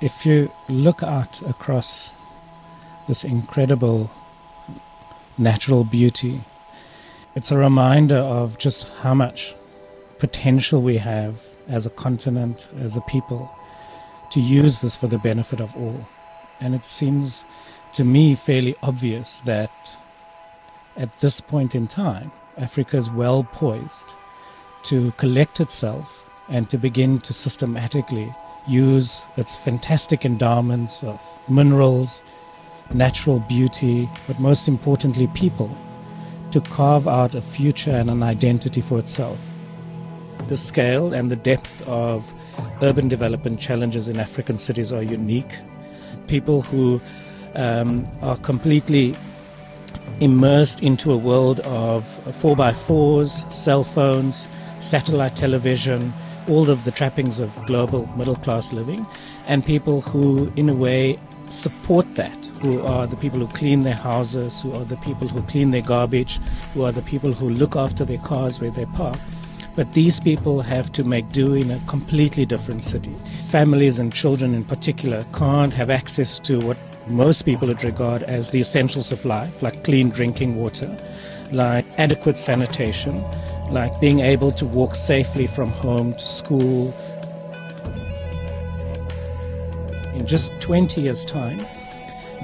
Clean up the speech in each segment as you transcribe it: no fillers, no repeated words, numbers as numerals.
if you look out across this incredible natural beauty, it's a reminder of just how much potential we have as a continent, as a people, to use this for the benefit of all. And it seems to me fairly obvious that at this point in time, Africa is well poised to collect itself and to begin to systematically use its fantastic endowments of minerals, natural beauty, but most importantly people, to carve out a future and an identity for itself. The scale and the depth of urban development challenges in African cities are unique. People who are completely immersed into a world of 4x4s, cell phones, satellite television, all of the trappings of global middle-class living, and people who, in a way, support that, who are the people who clean their houses, who are the people who clean their garbage, who are the people who look after their cars where they park. But these people have to make do in a completely different city. Families and children in particular can't have access to what most people would regard as the essentials of life, like clean drinking water, like adequate sanitation, like being able to walk safely from home to school. In just 20 years' time,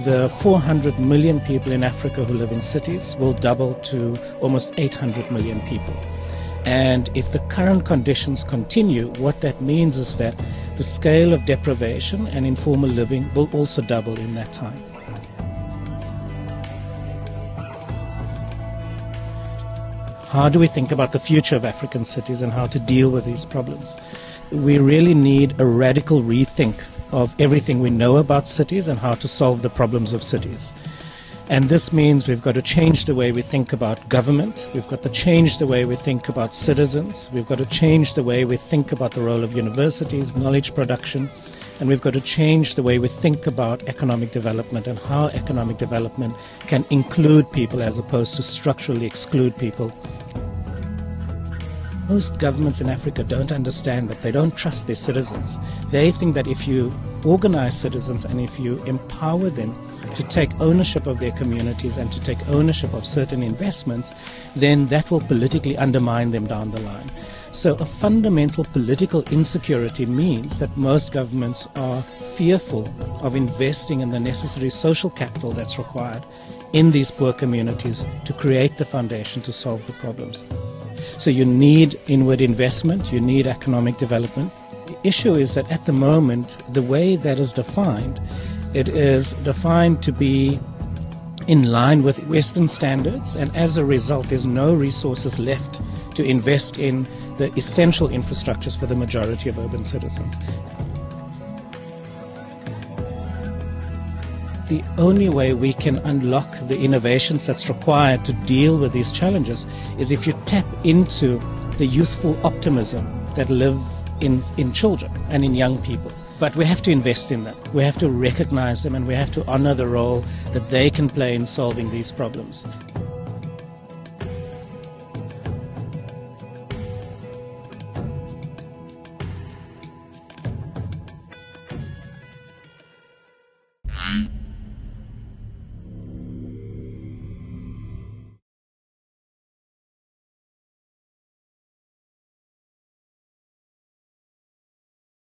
the 400 million people in Africa who live in cities will double to almost 800 million people. And if the current conditions continue, what that means is that the scale of deprivation and informal living will also double in that time. How do we think about the future of African cities and how to deal with these problems? We really need a radical rethink of everything we know about cities and how to solve the problems of cities. And this means we've got to change the way we think about government, we've got to change the way we think about citizens, we've got to change the way we think about the role of universities, knowledge production, and we've got to change the way we think about economic development and how economic development can include people as opposed to structurally exclude people. Most governments in Africa don't understand that. They don't trust their citizens. They think that if you organize citizens and if you empower them to take ownership of their communities and to take ownership of certain investments, then that will politically undermine them down the line. So a fundamental political insecurity means that most governments are fearful of investing in the necessary social capital that's required in these poor communities to create the foundation to solve the problems. So you need inward investment, you need economic development. The issue is that at the moment, the way that is defined, it is defined to be in line with Western standards, and as a result, there's no resources left to invest in the essential infrastructures for the majority of urban citizens. The only way we can unlock the innovations that's required to deal with these challenges is if you tap into the youthful optimism that live in children and in young people. But we have to invest in them. We have to recognize them and we have to honor the role that they can play in solving these problems.